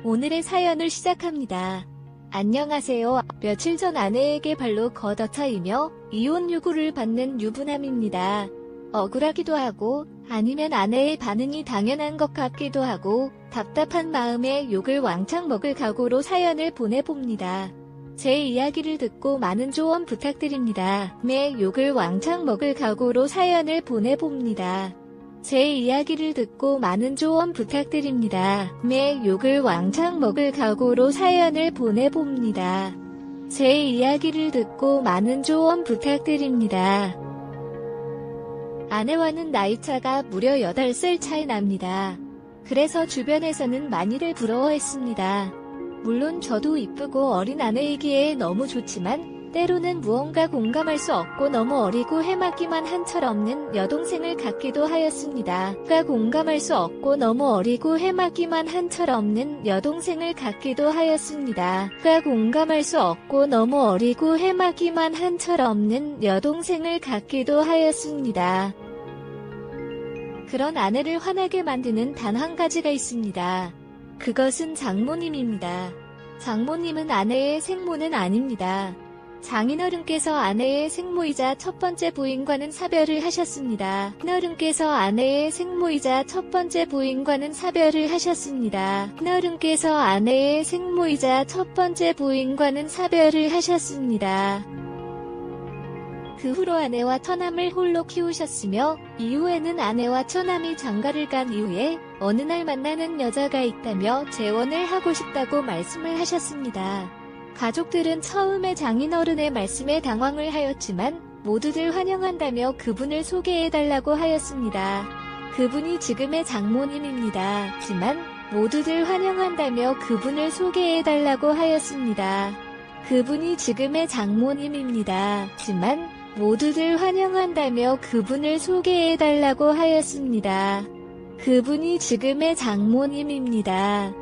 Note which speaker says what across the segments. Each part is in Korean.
Speaker 1: 오늘의 사연을 시작합니다. 안녕하세요. 며칠 전 아내에게 발로 걷어차이며 이혼 요구를 받는 유부남입니다. 억울하기도 하고 아니면 아내의 반응이 당연한 것 같기도 하고 답답한 마음에 욕을 왕창 먹을 각오로 사연을 보내봅니다. 제 이야기를 듣고 많은 조언 부탁드립니다. 욕을 왕창 먹을 각오로 사연을 보내봅니다. 제 이야기를 듣고 많은 조언 부탁드립니다. 욕을 왕창 먹을 각오로 사연을 보내봅니다. 제 이야기를 듣고 많은 조언 부탁드립니다. 아내와는 나이차가 무려 8살 차이 납니다. 그래서 주변에서는 많이들 부러워했습니다. 물론 저도 이쁘고 어린 아내이기에 너무 좋지만 때로는 무언가 공감할 수 없고 너무 어리고 해맑기만 한 철없는 여동생을 갖기도 하였습니다. 공감할 수 없고 너무 어리고 해맑기만 한 철없는 여동생을 갖기도 하였습니다. 공감할 수 없고 너무 어리고 해맑기만 한 철없는 여동생을 갖기도 하였습니다. 그런 아내를 화나게 만드는 단 한 가지가 있습니다. 그것은 장모님입니다. 장모님은 아내의 생모는 아닙니다. 장인어른께서 아내의 생모이자 첫 번째 부인과는 사별을 하셨습니다. 어른께서 아내의 생모이자 첫 번째 부인과는 사별을 하셨습니다. 어른께서 아내의 생모이자 첫 번째 부인과는 사별을 하셨습니다. 그 후로 아내와 처남을 홀로 키우셨으며 이후에는 아내와 처남이 장가를 간 이후에 어느 날 만나는 여자가 있다며 재혼을 하고 싶다고 말씀을 하셨습니다. 가족들은 처음에 장인어른의 말씀에 당황을 하였지만 모두들 환영한다며 그분을 소개해달라고 하였습니다. 그분이 지금의 장모님입니다. 하지만 모두들 환영한다며 그분을 소개해달라고 하였습니다. 그분이 지금의 장모님입니다. 하지만 모두들 환영한다며 그분을 소개해달라고 하였습니다. 그분이 지금의 장모님입니다.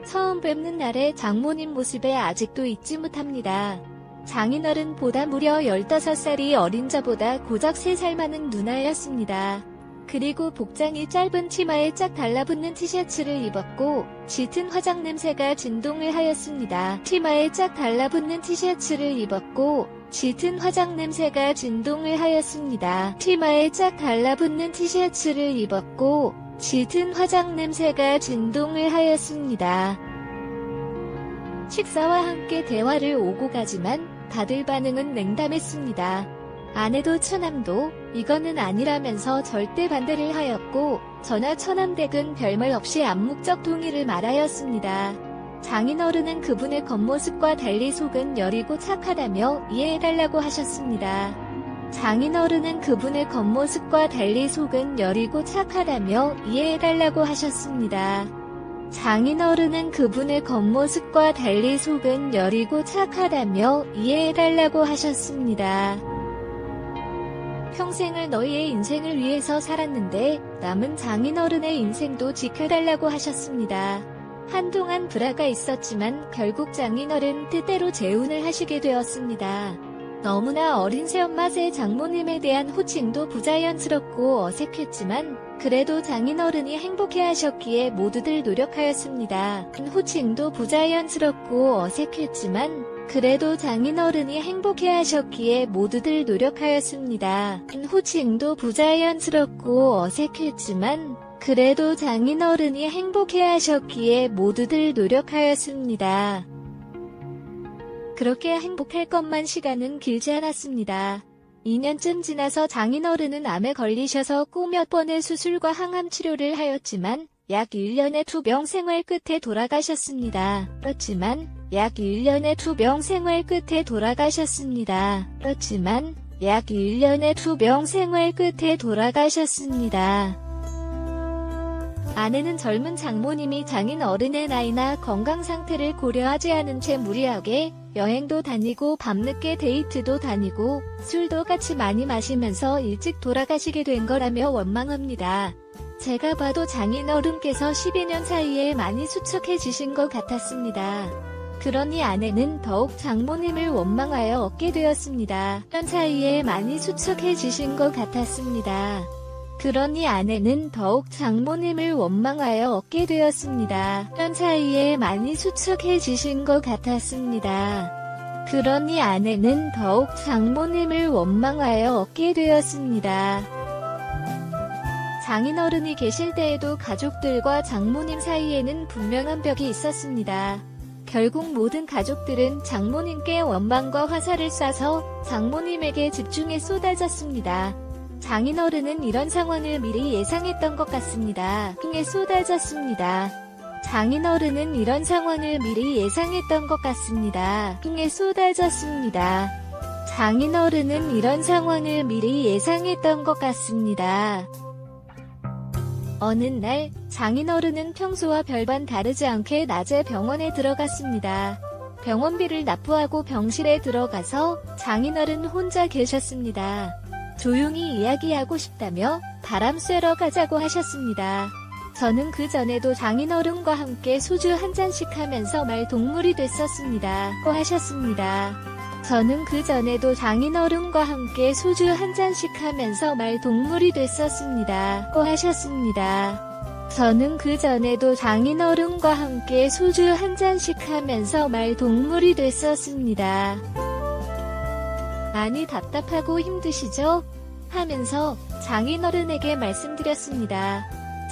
Speaker 1: 처음 뵙는 날의 장모님 모습에 아직도 잊지 못합니다. 장인어른보다 무려 15살이 어린 저보다 고작 3살 많은 누나였습니다. 그리고 복장이 짧은 치마에 쫙 달라붙는 티셔츠를 입었고 짙은 화장 냄새가 진동을 하였습니다. 치마에 쫙 달라붙는 티셔츠를 입었고 짙은 화장 냄새가 진동을 하였습니다. 치마에 쫙 달라붙는 티셔츠를 입었고 짙은 화장 냄새가 진동을 하였습니다. 식사와 함께 대화를 오고 가지만 다들 반응은 냉담했습니다. 아내도 처남도 이거는 아니라면서 절대 반대를 하였고 저나 처남 댁은 별말 없이 암묵적 동의를 말하였습니다. 장인어른은 그분의 겉모습과 달리 속은 여리고 착하다며 이해해달라고 하셨습니다. 장인어른은 그분의 겉모습과 달리 속은 여리고 착하다며 이해해달라고 하셨습니다. 장인어른은 그분의 겉모습과 달리 속은 여리고 착하다며 이해해달라고 하셨습니다. 평생을 너희의 인생을 위해서 살았는데 남은 장인어른의 인생도 지켜달라고 하셨습니다. 한동안 불화가 있었지만 결국 장인어른 뜻대로 재혼을 하시게 되었습니다. 너무나 어린 새엄마 새 장모님에 대한 호칭도 부자연스럽고 어색했지만 그래도 장인어른이 행복해하셨기에 모두들 노력하였습니다. 호칭도 부자연스럽고 어색했지만 그래도 장인어른이 행복해하셨기에 모두들 노력하였습니다. 호칭도 부자연스럽고 어색했지만 그래도 장인어른이 행복해하셨기에 모두들 노력하였습니다. 그렇게 행복할 것만 시간은 길지 않았습니다. 2년쯤 지나서 장인어른은 암에 걸리셔서 꼭 몇 번의 수술과 항암 치료를 하였지만 약 1년의 투병 생활 끝에 돌아가셨습니다. 그렇지만 약 1년의 투병 생활 끝에 돌아가셨습니다. 그렇지만 약 1년의 투병 생활 끝에 돌아가셨습니다. 아내는 젊은 장모님이 장인어른의 나이나 건강 상태를 고려하지 않은 채 무리하게 여행도 다니고 밤늦게 데이트도 다니고 술도 같이 많이 마시면서 일찍 돌아가시게 된 거라며 원망합니다. 제가 봐도 장인어른께서 12년 사이에 많이 수척해지신 것 같았습니다. 그러니 아내는 더욱 장모님을 원망하여 얻게 되었습니다. 1년 사이에 많이 수척해지신 것 같았습니다. 그러니 아내는 더욱 장모님을 원망하여 얻게 되었습니다. 1년 사이에 많이 수척해지신 것 같았습니다. 그러니 아내는 더욱 장모님을 원망하여 얻게 되었습니다. 장인어른이 계실 때에도 가족들과 장모님 사이에는 분명한 벽이 있었습니다. 결국 모든 가족들은 장모님께 원망과 화살을 쏴서 장모님에게 집중해 쏟아졌습니다. 장인어른은 이런 상황을 미리 예상했던 것 같습니다. 흥에 쏟아졌습니다. 장인어른은 이런 상황을 미리 예상했던 것 같습니다. 흥에 쏟아졌습니다. 장인어른은 이런 상황을 미리 예상했던 것 같습니다. 어느 날 장인어른은 평소와 별반 다르지 않게 낮에 병원에 들어갔습니다. 병원비를 납부하고 병실에 들어가서 장인어른 혼자 계셨습니다. 조용히 이야기하고 싶다며 바람 쐬러 가자고 하셨습니다. 저는 그 전에도 장인어른과 함께 소주 한 잔씩 하면서 말동물이 됐었습니다. 고 하셨습니다. 저는 그 전에도 장인어른과 함께 소주 한 잔씩 하면서 말동물이 됐었습니다. 고 하셨습니다. 저는 그 전에도 장인어른과 함께 소주 한 잔씩 하면서 말동물이 됐었습니다. 많이 답답하고 힘드시죠? 하면서 장인어른에게 말씀드렸습니다.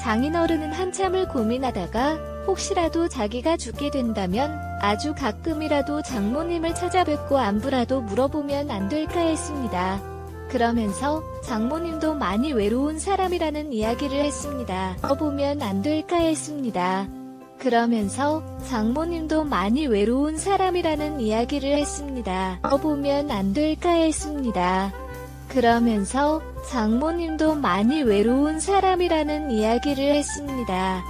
Speaker 1: 장인어른은 한참을 고민하다가 혹시라도 자기가 죽게 된다면 아주 가끔이라도 장모님을 찾아뵙고 안부라도 물어보면 안 될까 했습니다. 그러면서 장모님도 많이 외로운 사람이라는 이야기를 했습니다. 물어보면 안 될까 했습니다. 그러면서 장모님도 많이 외로운 사람이라는 이야기를 했습니다. 물어보면 안 될까 했습니다. 그러면서 장모님도 많이 외로운 사람이라는 이야기를 했습니다.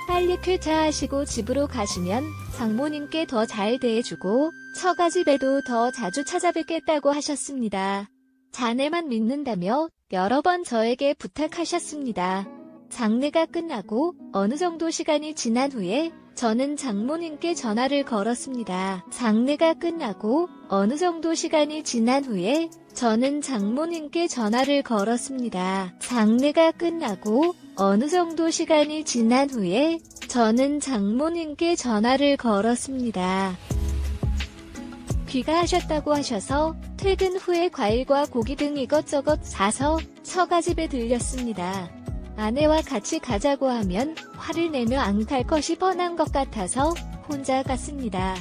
Speaker 1: 빨리 쾌차하시고 집으로 가시면 장모님께 더 잘 대해주고 처가집에도 더 자주 찾아뵙겠다고 하셨습니다. 자네만 믿는다며 여러 번 저에게 부탁하셨습니다. 장례가 끝나고 어느 정도 시간이 지난 후에 저는 장모님께 전화를 걸었습니다. 장례가 끝나고 어느 정도 시간이 지난 후에 저는 장모님께 전화를 걸었습니다. 장례가 끝나고 어느 정도 시간이 지난 후에 저는 장모님께 전화를 걸었습니다. 귀가하셨다고 하셔서 퇴근 후에 과일과 고기 등 이것저것 사서 처가집에 들렸습니다. 아내와 같이 가자고 하면 화를 내며 안 갈 것이 뻔한 것 같아서 혼자 갔습니다.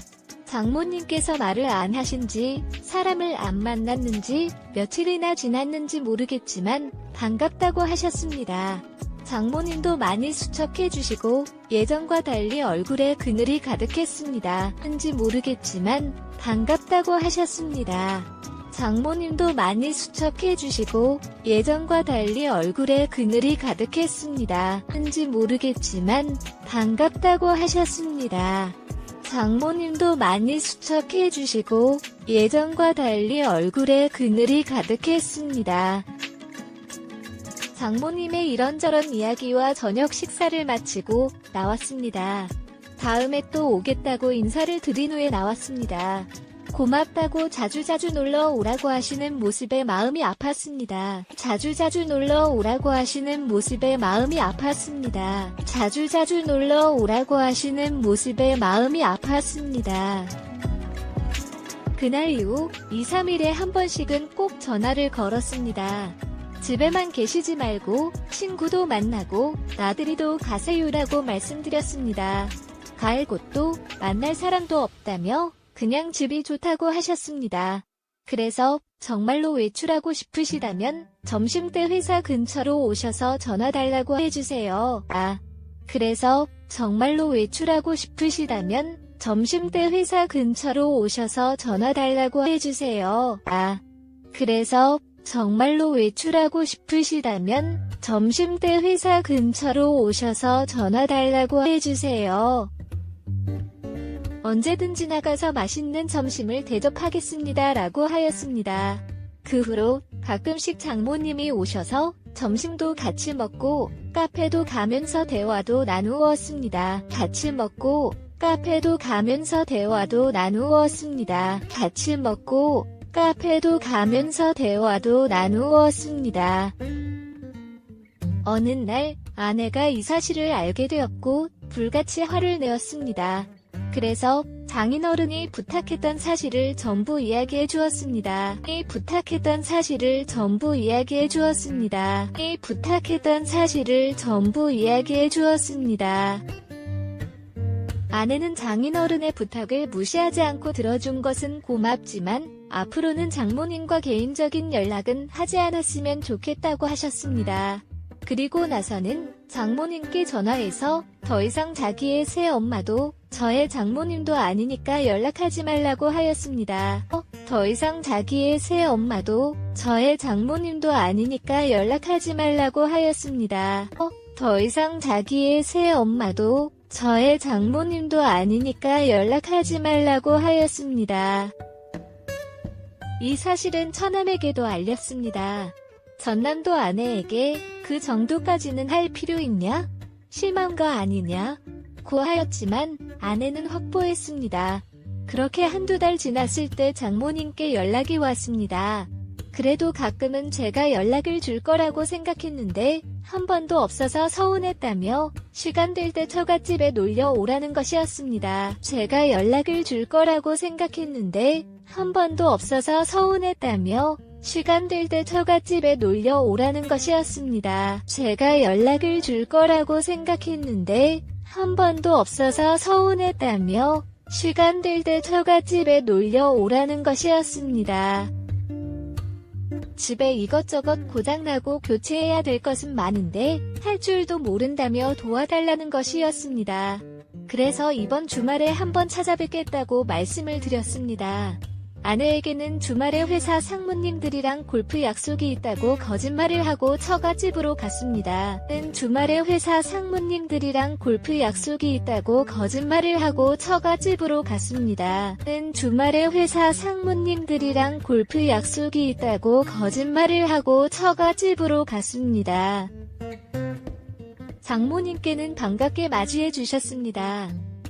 Speaker 1: 장모님께서 말을 안 하신지 사람을 안 만났는지 며칠이나 지났는지 모르겠지만 반갑다고 하셨습니다. 장모님도 많이 수척해 주시고 예전과 달리 얼굴에 그늘이 가득했습니다. 한지 모르겠지만 반갑다고 하셨습니다. 장모님도 많이 수척해 주시고 예전과 달리 얼굴에 그늘이 가득했습니다. 한지 모르겠지만 반갑다고 하셨습니다. 장모님도 많이 수척해 주시고 예전과 달리 얼굴에 그늘이 가득했습니다. 장모님의 이런저런 이야기와 저녁 식사를 마치고 나왔습니다. 다음에 또 오겠다고 인사를 드린 후에 나왔습니다. 고맙다고 자주자주 놀러 오라고 하시는 모습에 마음이 아팠습니다. 자주자주 놀러 오라고 하시는 모습에 마음이 아팠습니다. 자주자주 놀러 오라고 하시는 모습에 마음이 아팠습니다. 그날 이후 2, 3일에 한 번씩은 꼭 전화를 걸었습니다. 집에만 계시지 말고 친구도 만나고 나들이도 가세요라고 말씀드렸습니다. 갈 곳도 만날 사람도 없다며 그냥 집이 좋다고 하셨습니다. 그래서 정말로 외출하고 싶으시다면 점심때 회사 근처로 오셔서 전화 달라고 해주세요. 그래서 정말로 외출하고 싶으시다면 점심때 회사 근처로 오셔서 전화 달라고 해주세요. 그래서 정말로 외출하고 싶으시다면 점심때 회사 근처로 오셔서 전화 달라고 해주세요. 언제든지 나가서 맛있는 점심을 대접하겠습니다. 라고 하였습니다. 그 후로 가끔씩 장모님이 오셔서 점심도 같이 먹고 카페도 가면서 대화도 나누었습니다. 같이 먹고 카페도 가면서 대화도 나누었습니다. 같이 먹고 카페도 가면서 대화도 나누었습니다. 어느 날 아내가 이 사실을 알게 되었고 불같이 화를 내었습니다. 그래서 장인어른이 부탁했던 사실을 전부 이야기해 주었습니다. 부탁했던 사실을 전부 이야기해 주었습니다. 부탁했던 사실을 전부 이야기해 주었습니다. 아내는 장인어른의 부탁을 무시하지 않고 들어준 것은 고맙지만 앞으로는 장모님과 개인적인 연락은 하지 않았으면 좋겠다고 하셨습니다. 그리고 나서는 장모님께 전화해서 더 이상 자기의 새엄마도 저의 장모님도 아니니까 연락하지 말라고 하였습니다. 더 이상 자기의 새엄마도 저의 장모님도 아니니까 연락하지 말라고 하였습니다. 더 이상 자기의 새엄마도 저의 장모님도 아니니까 연락하지 말라고 하였습니다. 이 사실은 처남에게도 알렸습니다. 전남도 아내에게 그 정도까지는 할 필요 있냐? 심한 거 아니냐? 고 하였지만 아내는 확보했습니다. 그렇게 한두 달 지났을 때 장모님께 연락이 왔습니다. 그래도 가끔은 제가 연락을 줄 거라고 생각했는데 한 번도 없어서 서운했다며 시간 될 때 처갓집에 놀려 오라는 것이었습니다. 제가 연락을 줄 거라고 생각했는데 한 번도 없어서 서운했다며 시간 될 때 처갓집에 놀려 오라는 것이었습니다. 제가 연락을 줄 거라고 생각했는데 한 번도 없어서 서운했다며 시간 될 때 처갓집에 놀려 오라는 것이었습니다. 집에 이것저것 고장나고 교체해야 될 것은 많은데 할 줄도 모른다며 도와달라는 것이었습니다. 그래서 이번 주말에 한번 찾아뵙겠다고 말씀을 드렸습니다. 아내에게는 주말에 회사 상무님들이랑 골프 약속이 있다고 거짓말을 하고 처갓집으로 갔습니다. 주말에 회사 상무님들이랑 골프 약속이 있다고 거짓말을 하고 처갓집으로 갔습니다. 주말에 회사 상무님들이랑 골프 약속이 있다고 거짓말을 하고 처갓집으로 갔습니다. 장모님께는 반갑게 맞이해 주셨습니다.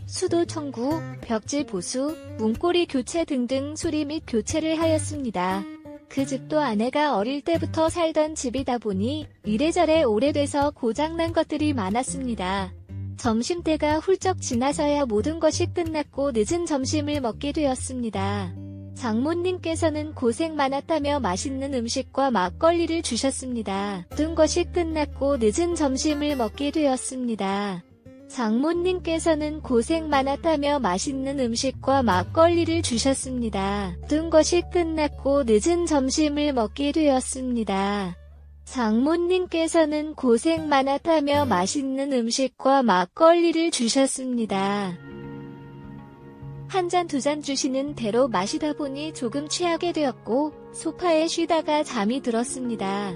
Speaker 1: 수도 청구, 벽지 보수, 문고리 교체 등등 수리 및 교체를 하였습니다. 그 집도 아내가 어릴 때부터 살던 집이다 보니 이래저래 오래돼서 고장난 것들이 많았습니다. 점심때가 훌쩍 지나서야 모든 것이 끝났고 늦은 점심을 먹게 되었습니다. 장모님께서는 고생 많았다며 맛있는 음식과 막걸리를 주셨습니다. 모든 것이 끝났고 늦은 점심을 먹게 되었습니다. 장모님께서는 고생 많았다며 맛있는 음식과 막걸리를 주셨습니다. 모든 것이 끝났고 늦은 점심을 먹게 되었습니다. 장모님께서는 고생 많았다며 맛있는 음식과 막걸리를 주셨습니다. 한 잔 두 잔 주시는 대로 마시다 보니 조금 취하게 되었고 소파에 쉬다가 잠이 들었습니다.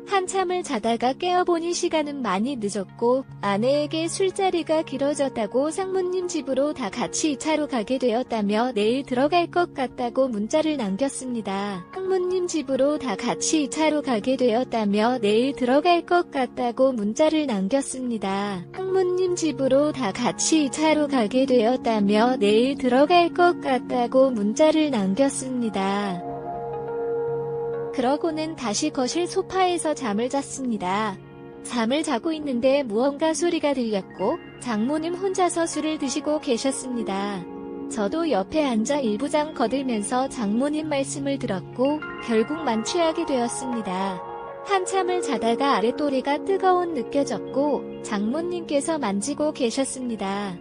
Speaker 1: 한참을 자다가 깨어보니 시간은 많이 늦었고 아내에게 술자리가 길어졌다고 상무님 집으로 다 같이 2차로 가게 되었다며 내일 들어갈 것 같다고 문자를 남겼습니다. 상무님 집으로 다 같이 2차로 가게 되었다며 내일 들어갈 것 같다고 문자를 남겼습니다. 상무님 집으로 다 같이 2차로 가게 되었다며 내일 들어갈 것 같다고 문자를 남겼습니다. 그러고는 다시 거실 소파에서 잠을 잤습니다. 잠을 자고 있는데 무언가 소리가 들렸고 장모님 혼자서 술을 드시고 계셨습니다. 저도 옆에 앉아 일부장 거들면서 장모님 말씀을 들었고 결국 만취하게 되었습니다. 한참을 자다가 아랫도리가 뜨거운 느껴졌고 장모님께서 만지고 계셨습니다.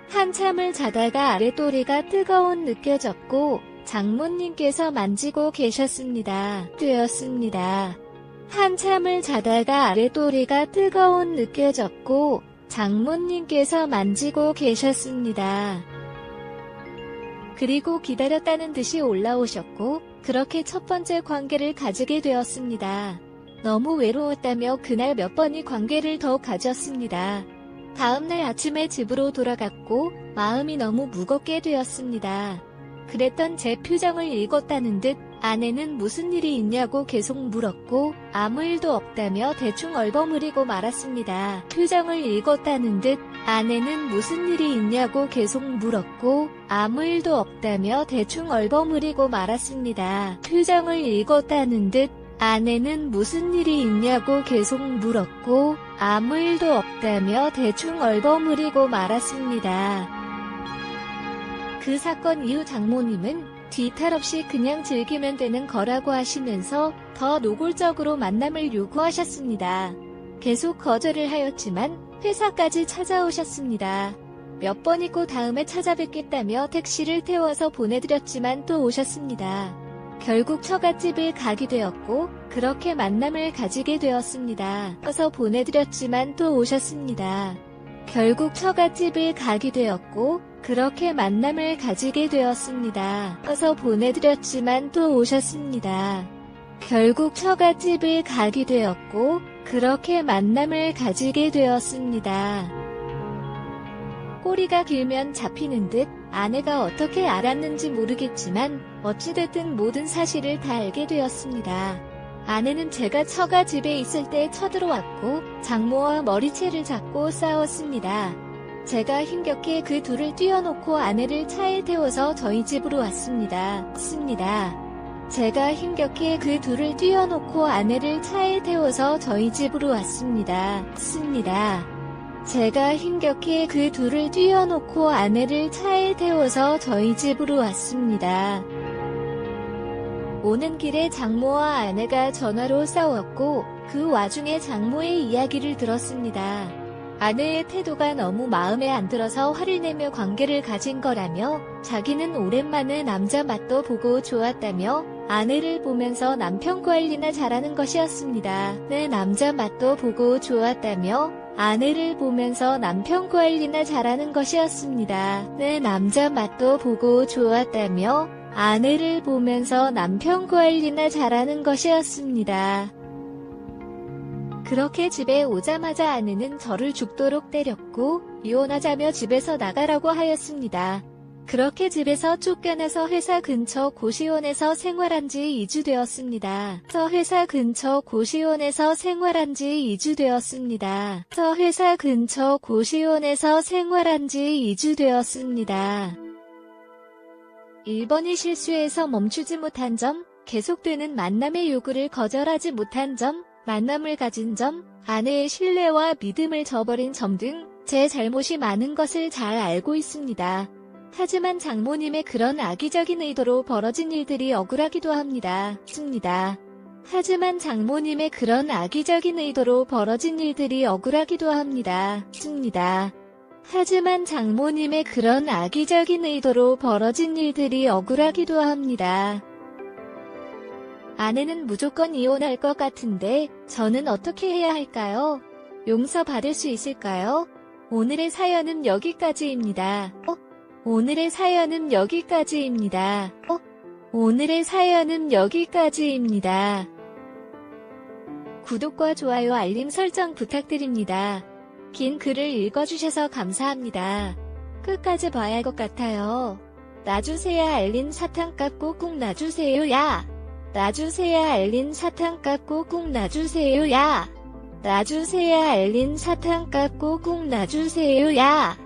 Speaker 1: 한참을 자다가 아랫도리가 뜨거운 느껴졌고 장모님께서 만지고 계셨습니다. 한참을 자다가 아랫도리가 뜨거운 느껴졌고 장모님께서 만지고 계셨습니다. 그리고 기다렸다는 듯이 올라오셨고 그렇게 첫 번째 관계를 가지게 되었습니다. 너무 외로웠다며 그날 몇 번이 관계를 더 가졌습니다. 다음날 아침에 집으로 돌아갔고 마음이 너무 무겁게 되었습니다. 그랬던 제 표정을 읽었다는 듯 아내는 무슨 일이 있냐고 계속 물었고 아무 일도 없다며 대충 얼버무리고 말았습니다. 표정을 읽었다는 듯 아내는 무슨 일이 있냐고 계속 물었고 아무 일도 없다며 대충 얼버무리고 말았습니다. 표정을 읽었다는 듯 아내는 무슨 일이 있냐고 계속 물었고 아무 일도 없다며 대충 얼버무리고 말았습니다. 그 사건 이후 장모님은 뒤탈 없이 그냥 즐기면 되는 거라고 하시면서 더 노골적으로 만남을 요구하셨습니다. 계속 거절을 하였지만 회사까지 찾아오셨습니다. 몇 번이고 다음에 찾아뵙겠다며 택시를 태워서 보내드렸지만 또 오셨습니다. 결국 처갓집을 가게 되었고 그렇게 만남을 가지게 되었습니다. 어서 보내드렸지만 또 오셨습니다. 결국 처갓집을 가게 되었고 그렇게 만남을 가지게 되었습니다. 어서 보내드렸지만 또 오셨습니다. 결국 처갓집을 가게 되었고 그렇게 만남을 가지게 되었습니다. 꼬리가 길면 잡히는 듯 아내가 어떻게 알았는지 모르겠지만 어찌됐든 모든 사실을 다 알게 되었습니다. 아내는 제가 처가집에 있을 때 쳐들어왔고 장모와 머리채를 잡고 싸웠습니다. 제가 힘겹게 그 둘을 띄워놓고 아내를 차에 태워서 저희 집으로 왔습니다. 제가 힘겹게 그 둘을 띄워놓고 아내를 차에 태워서 저희 집으로 왔습니다. 제가 힘겹게 그 둘을 띄워놓고 아내를 차에 태워서 저희 집으로 왔습니다. 오는 길에 장모와 아내가 전화로 싸웠고 그 와중에 장모의 이야기를 들었습니다. 아내의 태도가 너무 마음에 안 들어서 화를 내며 관계를 가진 거라며 자기는 오랜만에 남자 맛도 보고 좋았다며 아내를 보면서 남편 관리나 잘하는 것이었습니다. 내 남자 맛도 보고 좋았다며 아내를 보면서 남편 관리나 잘하는 것이었습니다. 내 남자 맛도 보고 좋았다며 아내를 보면서 남편 관리나 잘하는 것이었습니다. 그렇게 집에 오자마자 아내는 저를 죽도록 때렸고 이혼하자며 집에서 나가라고 하였습니다. 그렇게 집에서 쫓겨나서 회사 근처 고시원에서 생활한 지 2주 되었습니다. 저 회사 근처 고시원에서 생활한 지 2주 되었습니다. 저 회사 근처 고시원에서 생활한 지 2주 되었습니다. 1번이 실수해서 멈추지 못한 점, 계속되는 만남의 요구를 거절하지 못한 점, 만남을 가진 점, 아내의 신뢰와 믿음을 저버린 점 등 제 잘못이 많은 것을 잘 알고 있습니다. 하지만 장모님의 그런 악의적인 의도로 벌어진 일들이 억울하기도 합니다. 하지만 장모님의 그런 악의적인 의도로 벌어진 일들이 억울하기도 합니다. 하지만 장모님의 그런 악의적인 의도로 벌어진 일들이 억울하기도 합니다. 아내는 무조건 이혼할 것 같은데 저는 어떻게 해야 할까요? 용서받을 수 있을까요? 오늘의 사연은 여기까지입니다. 오늘의 사연은 여기까지입니다. 오늘의 사연은 여기까지입니다. 구독과 좋아요 알림 설정 부탁드립니다. 긴 글을 읽어주셔서 감사합니다. 끝까지 봐야 할 것 같아요. 놔주세요 알림 사탕값 꾹꾹 놔주세요 야. 놔주세요 알림 사탕값 꾹꾹 놔주세요 야. 놔주세요 알림 사탕값 꾹꾹 놔주세요 야.